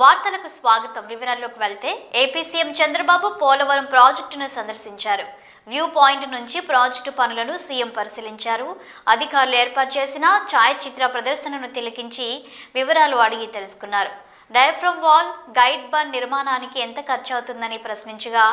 వార్తలకు స్వాగతం. వివరాల్లోకి వెళ్తే ఏపీ సీఎం చంద్రబాబు పోలవరం ప్రాజెక్టును సందర్శించారు. వ్యూ పాయింట్ నుంచి ప్రాజెక్టు పనులను సీఎం పరిశీలించారు. అధికారులు ఏర్పాటు చేసిన ఛాయాచిత్ర ప్రదర్శనను తిలకించి వివరాలు అడిగి తెలుసుకున్నారు. డయాఫ్రమ్ వాల్, గైడ్ బండ్ నిర్మాణానికి ఎంత ఖర్చు అవుతుందని ప్రశ్నించగా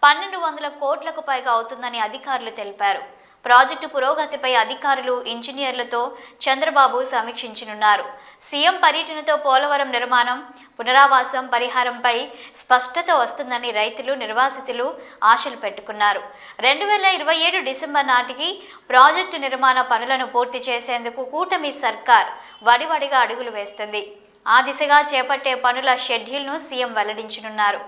1200 కోట్లకు పైగా అవుతుందని అధికారులు తెలిపారు. ప్రాజెక్టు పురోగతిపై అధికారులు, ఇంజనీర్లతో చంద్రబాబు సమీక్షించనున్నారు. సీఎం పర్యటనతో పోలవరం నిర్మాణం, పునరావాసం, పరిహారంపై స్పష్టత వస్తుందని రైతులు, నిర్వాసితులు ఆశలు పెట్టుకున్నారు. 2027 డిసెంబర్ నాటికి ప్రాజెక్టు నిర్మాణ పనులను పూర్తి చేసేందుకు కూటమి సర్కార్ వడివడిగా అడుగులు వేస్తుంది. ఆ దిశగా చేపట్టే పనుల షెడ్యూల్ను సీఎం వెల్లడించనున్నారు.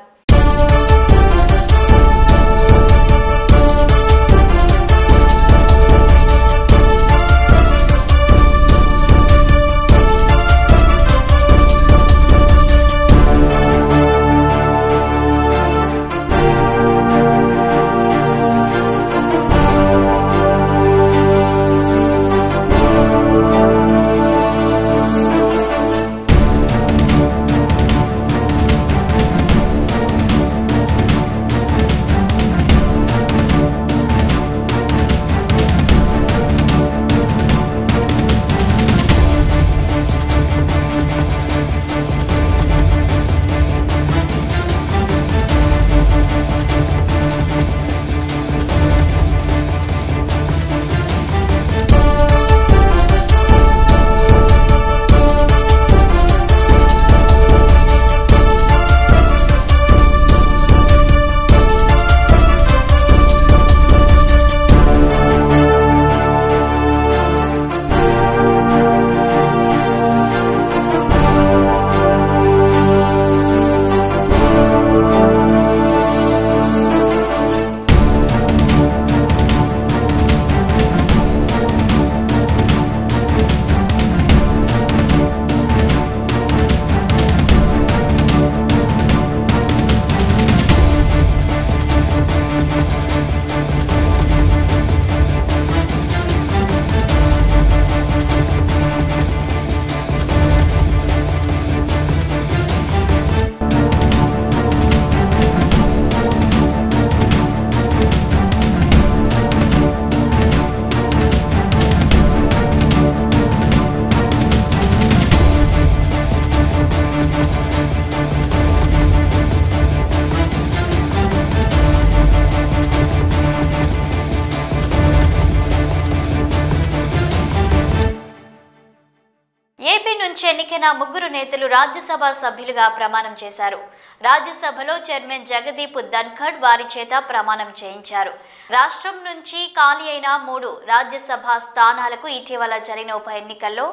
ఏపీ నుంచి ఎన్నికైన 3 నేతలు రాజ్యసభ సభ్యులుగా ప్రమాణం చేశారు. రాజ్యసభలో చైర్మన్ జగదీప్ ధన్ఖడ్ వారి చేత ప్రమాణం చేయించారు. రాష్ట్రం నుంచి ఖాళీ అయిన 3 రాజ్యసభ స్థానాలకు ఇటీవల జరిగిన ఉప ఎన్నికల్లో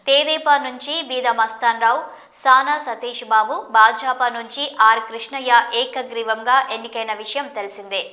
తెదేపా నుంచి బీద మస్తాన్ రావు, సానా సతీష్ బాబు, భాజపా నుంచి ఆర్ కృష్ణయ్య ఏకగ్రీవంగా ఎన్నికైన విషయం తెలిసిందే.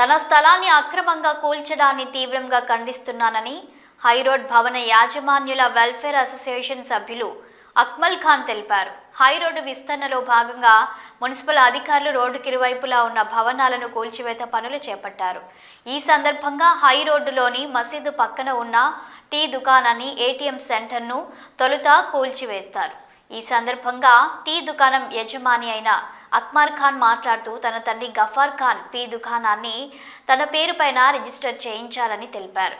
తన స్థలాన్ని అక్రమంగా కూల్చడాన్ని తీవ్రంగా ఖండిస్తున్నానని హైరోడ్ భవన యాజమాన్యుల వెల్ఫేర్ అసోసియేషన్ సభ్యులు అక్మల్ ఖాన్ తెలిపారు. హైరోడ్డు విస్తరణలో భాగంగా మున్సిపల్ అధికారులు రోడ్డుకి ఇరువైపులా ఉన్న భవనాలను కూల్చివేత పనులు చేపట్టారు. ఈ సందర్భంగా హైరోడ్డులోని మసీదు పక్కన ఉన్న టీ దుకాణాన్ని ఏటీఎం సెంటర్ను తొలుత కూల్చివేస్తారు. ఈ సందర్భంగా టీ దుకాణం యజమాని అయిన అక్మల్ ఖాన్ మాట్లాడుతూ తన తండ్రి గఫార్ ఖాన్ టీ దుకాణాన్ని తన పేరుపైన రిజిస్టర్ చేయించాలని తెలిపారు.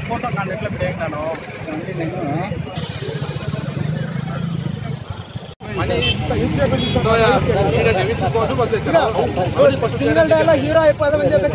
ఫోటో ఎట్లా పెట్టాను హీరో అయిపోదామని చెప్పి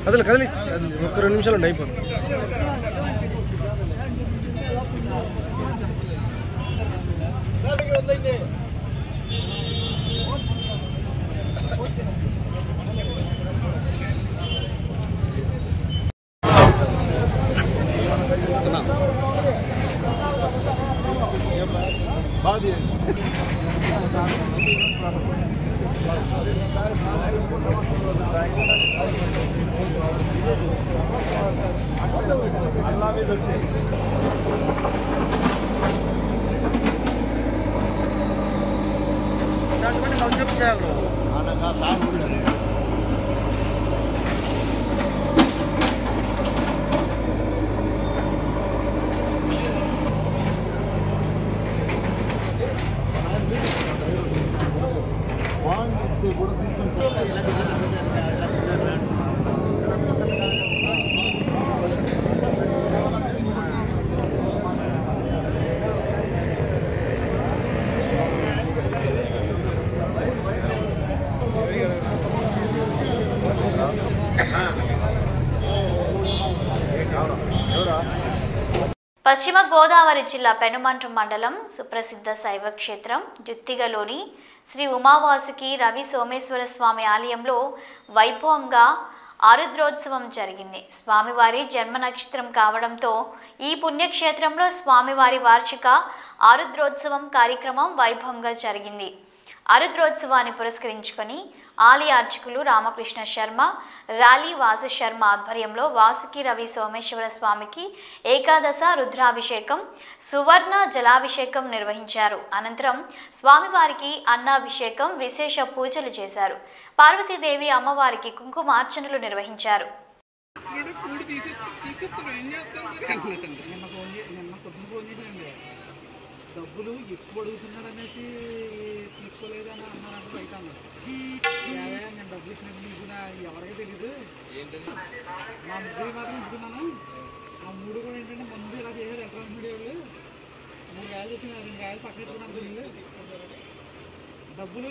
కదలి కదలి ఒక్క 2 నిమిషాలు అయిపోతుంది. పశ్చిమ గోదావరి జిల్లా పెనుమంట్ర మండలం సుప్రసిద్ధ శైవ క్షేత్రం జుత్తిగలోని శ్రీ ఉమావాసుకి రవి సోమేశ్వర స్వామి ఆలయంలో వైభవంగా ఆరుద్రోత్సవం జరిగింది. స్వామివారి జన్మ నక్షత్రం కావడంతో ఈ పుణ్యక్షేత్రంలో స్వామివారి వార్షిక ఆరుద్రోత్సవం కార్యక్రమం వైభవంగా జరిగింది. ఆరుద్రోత్సవాన్ని పురస్కరించుకొని ఆలయ అర్చకులు రామకృష్ణ శర్మ, రాలి వాసు శర్మ ఆధ్వర్యంలో వాసుకి రవి సోమేశ్వర స్వామికి ఏకాదశ రుద్రాభిషేకం, సువర్ణ జలాభిషేకం నిర్వహించారు. అనంతరం స్వామివారికి అన్నాభిషేకం, విశేష పూజలు చేశారు. పార్వతీదేవి అమ్మవారికి కుంకుమార్చనలు నిర్వహించారు. డబ్బులు ఎక్కువ అడుగుతున్నారనేసి తీసుకోలేదని అన్నారంటే బయట అన్నారు. నేను డబ్బులు ఇచ్చినట్టు నీకు ఎవరికీ తెలీదు. మా ముగ్గురు మాత్రం ఇస్తున్నాను. ఆ 3 కూడా ఏంటంటే ముందు ఇలా చేశారు. ఎలక్ట్రానిక్ మీడియా వాళ్ళు 3 గాయాలు చెప్పినారు, 2 గాయాలు పక్కన పెట్టుకున్నాను. డబ్బులు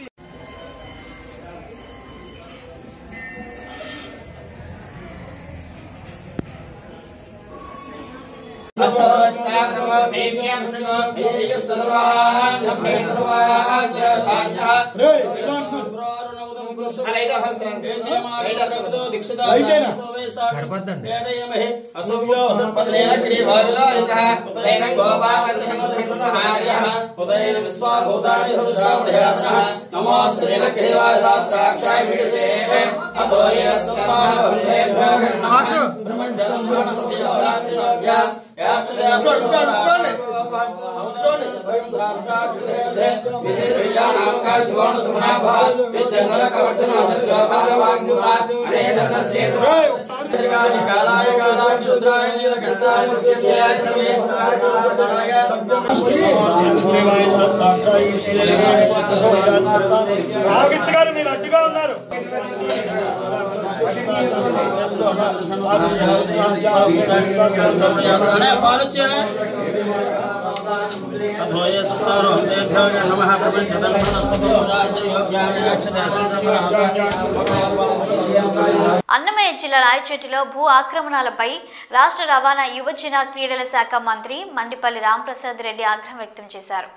మీరు అడ్డుగా ఉన్నారు. అన్నమయ్య జిల్లా రాయచోటిలో భూ ఆక్రమణలపై రాష్ట్ర రవాణా యువజన క్రీడల శాఖ మంత్రి మండిపల్లి రాంప్రసాద్ రెడ్డి ఆగ్రహం వ్యక్తం చేశారు.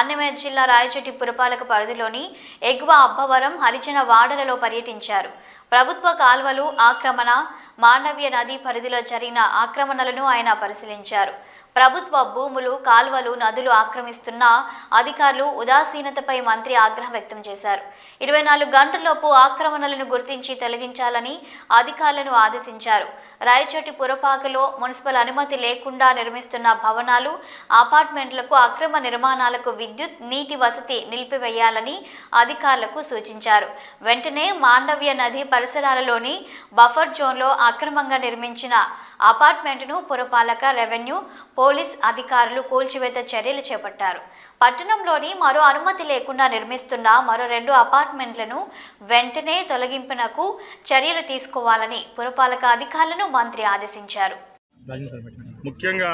అన్నమయ్య జిల్లా రాయచోటి పురపాలక పరిధిలోని ఎగువ అబ్బవరం హరిజన వాడలలో పర్యటించారు. ప్రభుత్వ కాల్వలు ఆక్రమణ, మాండవ్య నది పరిధిలో జరిగిన ఆక్రమణలను ఆయన పరిశీలించారు. ప్రభుత్వ భూములు, కాల్వలు, నదులు ఆక్రమిస్తున్న అధికారులు ఉదాసీనతపై మంత్రి ఆగ్రహం వ్యక్తం చేశారు. 24 గంటల్లోపు ఆక్రమణలను గుర్తించి తొలగించాలని అధికారులను ఆదేశించారు. రాయచోటి పురపాకలో మున్సిపల్ అనుమతి లేకుండా నిర్మిస్తున్న భవనాలు, అపార్ట్మెంట్లకు అక్రమ నిర్మాణాలకు విద్యుత్, నీటి వసతి నిలిపివేయాలని అధికారులకు సూచించారు. వెంటనే మాండవ్య నది పరిసరాలలోని బఫర్ జోన్లో అక్రమంగా నిర్మించిన అపార్ట్మెంట్ను పురపాలక, రెవెన్యూ, పోలీస్ అధికారులు కూల్చివేత చర్యలు చేపట్టారు. పట్టణంలోని మరో అనుమతి లేకుండా నిర్మిస్తున్న మరో 2 అపార్ట్మెంట్లను వెంటనే తొలగింపునకు చర్యలు తీసుకోవాలని పురపాలక అధికారులను మంత్రి ఆదేశించారు. ముఖ్యంగా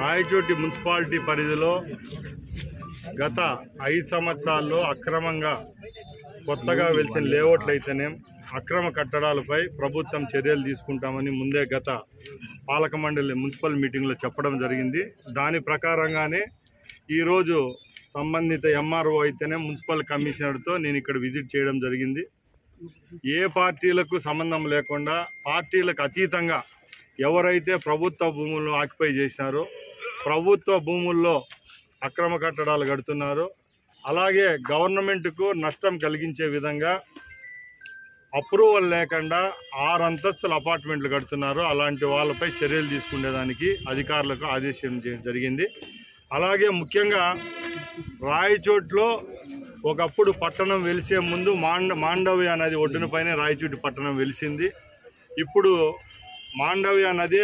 రాయచోటి మున్సిపాలిటీ పరిధిలో గత 5 సంవత్సరాల్లో అక్రమంగా కొత్తగా వెలిసిన లేఅవుట్లయితేనే అక్రమ కట్టడాలపై ప్రభుత్వం చర్యలు తీసుకుంటామని ముందే గత పాలక మండలి మున్సిపల్ మీటింగ్లో చెప్పడం జరిగింది. దాని ప్రకారంగానే ఈరోజు సంబంధిత ఎంఆర్ఓ అయితేనే మున్సిపల్ కమిషనర్తో నేను ఇక్కడ విజిట్ చేయడం జరిగింది. ఏ పార్టీలకు సంబంధం లేకుండా పార్టీలకు అతీతంగా ఎవరైతే ప్రభుత్వ భూములను ఆక్యుపై చేసినారో, ప్రభుత్వ భూముల్లో అక్రమ కట్టడాలు కడుతున్నారో, అలాగే గవర్నమెంట్కు నష్టం కలిగించే విధంగా అప్రూవల్ లేకుండా 6 అంతస్తుల అపార్ట్మెంట్లు కడుతున్నారు. అలాంటి వాళ్ళపై చర్యలు తీసుకునేదానికి అధికారులకు ఆదేశించడం జరిగింది. అలాగే ముఖ్యంగా రాయచోట్లో ఒకప్పుడు పట్టణం వెలిసే ముందు మాండవ్య నది ఒడ్డునపైనే రాయచోటి పట్టణం వెలిసింది. ఇప్పుడు మాండవ్య నది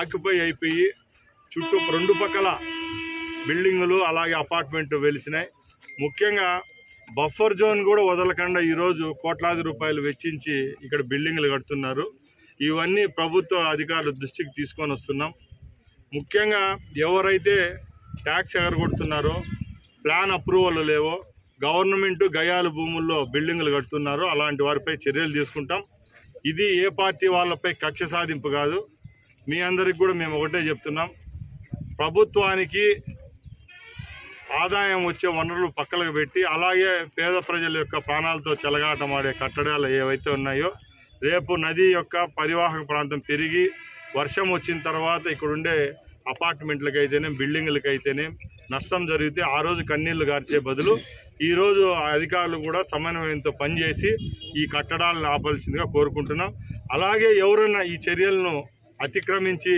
ఆక్యుపై అయిపోయి చుట్టూ 2 పక్కల బిల్డింగులు అలాగే అపార్ట్మెంట్ వెలిసినాయి. ముఖ్యంగా బఫర్ జోన్ కూడా వదలకుండా ఈరోజు కోట్లాది రూపాయలు వెచ్చించి ఇక్కడ బిల్డింగ్లు కడుతున్నారు. ఇవన్నీ ప్రభుత్వ అధికారుల దృష్టికి తీసుకొని వస్తున్నాం. ముఖ్యంగా ఎవరైతే ట్యాక్స్ ఎగరగొడుతున్నారో, ప్లాన్ అప్రూవల్ లేవో, గవర్నమెంట్ గయాల భూముల్లో బిల్డింగ్లు కడుతున్నారో అలాంటి వారిపై చర్యలు తీసుకుంటాం. ఇది ఏ పార్టీ వాళ్ళపై కక్ష సాధింపు కాదు. మీ అందరికి కూడా మేము ఒకటే చెప్తున్నాం, ప్రభుత్వానికి ఆదాయం వచ్చే వనరులు పక్కలకు పెట్టి అలాగే పేద ప్రజల యొక్క ప్రాణాలతో చెలగాటమాడే కట్టడాలు ఏవైతే ఉన్నాయో, రేపు నది యొక్క పరివాహక ప్రాంతం పెరిగి వర్షం వచ్చిన తర్వాత ఇక్కడుండే అపార్ట్మెంట్లకైతేనే, బిల్డింగ్లకైతేనే నష్టం జరిగితే ఆ రోజు కన్నీళ్లు గార్చే బదులు ఈరోజు అధికారులు కూడా సమన్వయంతో పనిచేసి ఈ కట్టడాలను ఆపాల్సిందిగా కోరుకుంటున్నాం. అలాగే ఎవరైనా ఈ చర్యలను అతిక్రమించి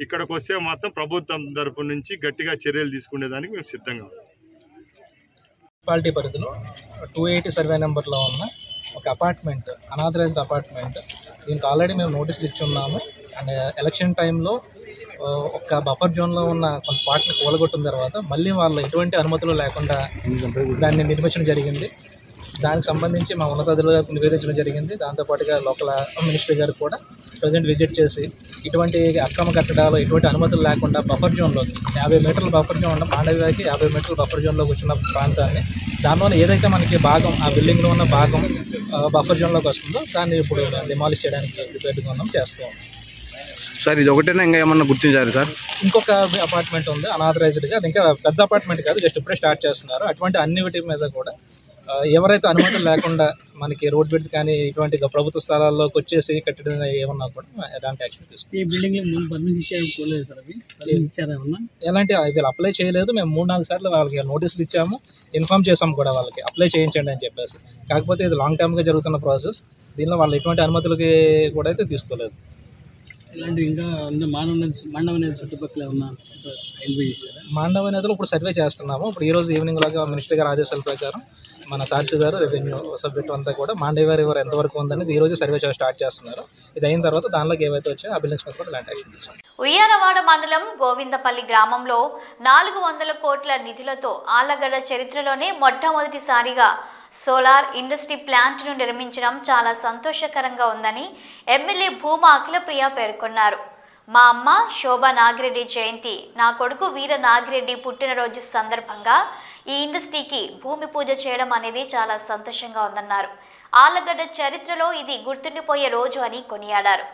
ఇక్కడికి వస్తే మాత్రం ప్రభుత్వం తరపు నుంచి గట్టిగా చర్యలు తీసుకునేదానికి మేము సిద్ధంగా ఉన్నాం. మున్సిపాలిటీ పరిధిలో 280 సర్వే నెంబర్లో ఉన్న ఒక అపార్ట్మెంట్, అనాథరైజ్డ్ అపార్ట్మెంట్, దీనికి ఆల్రెడీ మేము నోటీసులు ఇచ్చి ఉన్నాము. అండ్ ఎలక్షన్ టైంలో ఒక బఫర్ జోన్లో ఉన్న కొంత పార్ట్లు కూలగొట్టిన తర్వాత మళ్ళీ వాళ్ళు ఎటువంటి అనుమతులు లేకుండా దాన్ని నిర్మించడం జరిగింది. దానికి సంబంధించి మా ఉన్నతాధికారులకు నివేదించడం జరిగింది. దాంతోపాటుగా లోకల్ మినిస్టర్ గారు కూడా ప్రజెంట్ విజిట్ చేసి ఇటువంటి అక్రమ కట్టడాలు ఎటువంటి అనుమతులు లేకుండా బఫర్ జోన్లోకి 50 మీటర్ల బఫర్ జోన్ ఉన్న మాండవ్యకి 50 మీటర్ల బఫర్ జోన్లోకి వచ్చిన ప్రాంతాన్ని, దానిలో ఏదైతే మనకి భాగం ఆ బిల్డింగ్లో ఉన్న భాగం బఫర్ జోన్లోకి వస్తుందో దాన్ని ఇప్పుడు డిమాలిష్ చేయడానికి ప్రిపేర్గా ఉన్నాం, చేస్తూ ఉన్నాం. సార్ ఇది ఒకటేనా ఇంకా ఏమన్నా గుర్తించారు సార్? ఇంకొక అపార్ట్మెంట్ ఉంది అనాథరైజ్డ్గా, అది ఇంకా పెద్ద అపార్ట్మెంట్ కాదు, జస్ట్ ఇప్పుడే స్టార్ట్ చేస్తున్నారు. అటువంటి అన్నిటి మీద కూడా ఎవరైతే అనుమతులు లేకుండా మనకి రోడ్ బిడ్ కానీ ఇటువంటి ప్రభుత్వ స్థలాల్లోకి వచ్చేసి కట్టడం ఏమన్నా కూడా ఎలాంటి యాక్షన్ తీసుకుంటాం. ఈ బిల్డింగ్ పర్మిషన్ ఇచ్చారు సార్, అవి ఇచ్చారేమన్నా? ఎలాంటి వీళ్ళు అప్లై చేయలేదు. మేము 3-4 సార్లు వాళ్ళకి నోటీసులు ఇచ్చాము, ఇన్ఫార్మ్ చేసాము కూడా వాళ్ళకి అప్లై చేయించండి అని చెప్పేసి. కాకపోతే ఇది లాంగ్ టర్మ్గా జరుగుతున్న ప్రాసెస్, దీనిలో వాళ్ళు ఎటువంటి అనుమతులకి కూడా అయితే తీసుకోలేదు. ఇలాంటి ఇంకా మాండవ నది చుట్టుపక్కల ఉన్న మాండవ నదిలో ఇప్పుడు సర్వే చేస్తున్నాము. ఇప్పుడు ఈ రోజు ఈవినింగ్ లాగా మినిస్టర్ గారి ఆదేశాల ప్రకారం మన తహసీల్దార్ రెవెన్యూ సబ్జెక్ట్ అంతా కూడా మాండవ రివర్ ఎంతవరకు ఉందనేది ఈ రోజు సర్వే స్టార్ట్ చేస్తున్నారు. ఇది అయిన తర్వాత దానిలోకి ఏవైతే వచ్చాయో ఆ బిల్డింగ్స్ మీద కూడా ఇలాంటి యాక్షన్ తీసుకుంటాం. ఉయ్యాలవాడ మండలం గోవిందపల్లి గ్రామంలో 400 కోట్ల నిధులతో ఆళ్లగడ్డ చరిత్రలోనే మొట్టమొదటిసారిగా సోలార్ ఇండస్ట్రీ ప్లాంట్ను నిర్మించడం చాలా సంతోషకరంగా ఉందని ఎమ్మెల్యే భూమా అఖిలప్రియ పేర్కొన్నారు. మా అమ్మ శోభా నాగిరెడ్డి జయంతి, నా కొడుకు వీర నాగిరెడ్డి పుట్టినరోజు సందర్భంగా ఈ ఇండస్ట్రీకి భూమి పూజ చేయడం అనేది చాలా సంతోషంగా ఉందన్నారు. ఆళ్లగడ్డ చరిత్రలో ఇది గుర్తుండిపోయే రోజు అని కొనియాడారు.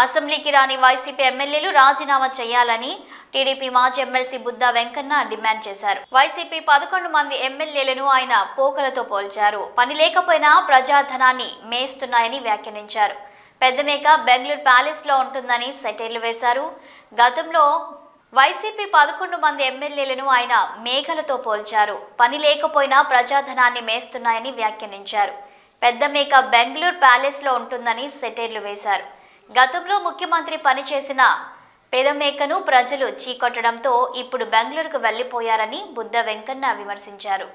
అసెంబ్లీకి రాని వైసీపీ ఎమ్మెల్యేలు రాజీనామా చేయాలని టీడీపీ మాజీ ఎమ్మెల్సీ బుద్దా వెంకన్న డిమాండ్ చేశారు. వైసీపీ 11 మంది ఎమ్మెల్యేలను ఆయన పోకలతో పోల్చారు. పని లేకపోయినా ప్రజాధనాన్ని మేస్తున్నాయని వ్యాఖ్యానించారు. పెద్దమేక బెంగళూరు ప్యాలెస్ లో ఉంటుందని సెటైర్లు వేశారు. గతంలో వైసీపీ 11 మంది ఎమ్మెల్యేలను ఆయన మేఘలతో పోల్చారు. పని లేకపోయినా ప్రజాధనాన్ని మేస్తున్నాయని వ్యాఖ్యానించారు. పెద్దమేక బెంగళూరు ప్యాలెస్ లో ఉంటుందని సెటైర్లు వేశారు. గతంలో ముఖ్యమంత్రి పనిచేసిన పెదమేకను ప్రజలు చీకొట్టడంతో ఇప్పుడు బెంగళూరుకు వెళ్లిపోయారని బుద్దా వెంకన్న విమర్శించారు.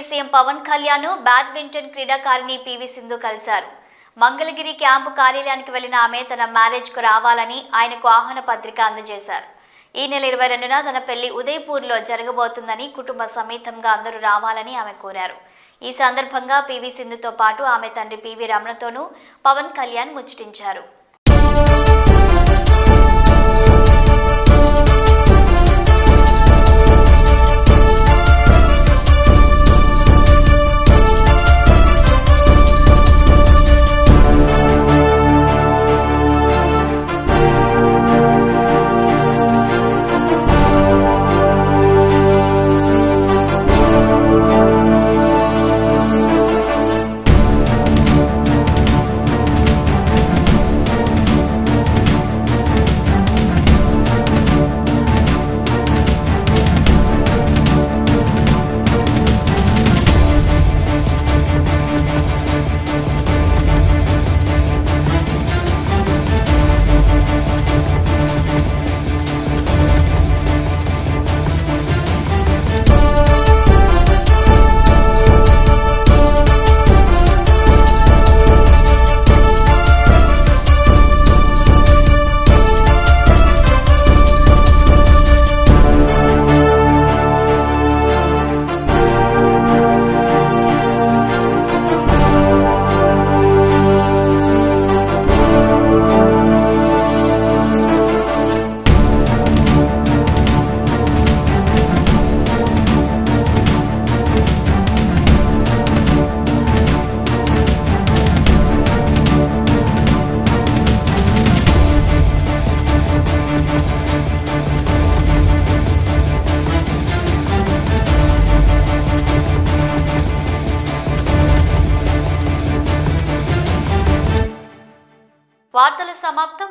సీఎం పవన్ కళ్యాణ్ బ్యాడ్మింటన్ క్రీడాకారిణి పివి సింధు కలిశారు. మంగళగిరి క్యాంపు కార్యాలయానికి వెళ్లిన ఆమె తన మ్యారేజ్కు రావాలని ఆయనకు ఆహ్వాన పత్రిక అందజేశారు. ఈ నెల 22న తన పెళ్లి ఉదయపూర్లో జరగబోతుందని కుటుంబ సమేతంగా అందరూ రావాలని ఆమె కోరారు. ఈ సందర్భంగా పివి సింధుతో పాటు ఆమె తండ్రి పివి రమణతోనూ పవన్ కళ్యాణ్ ముచ్చటించారు. వార్తల సమాప్తం.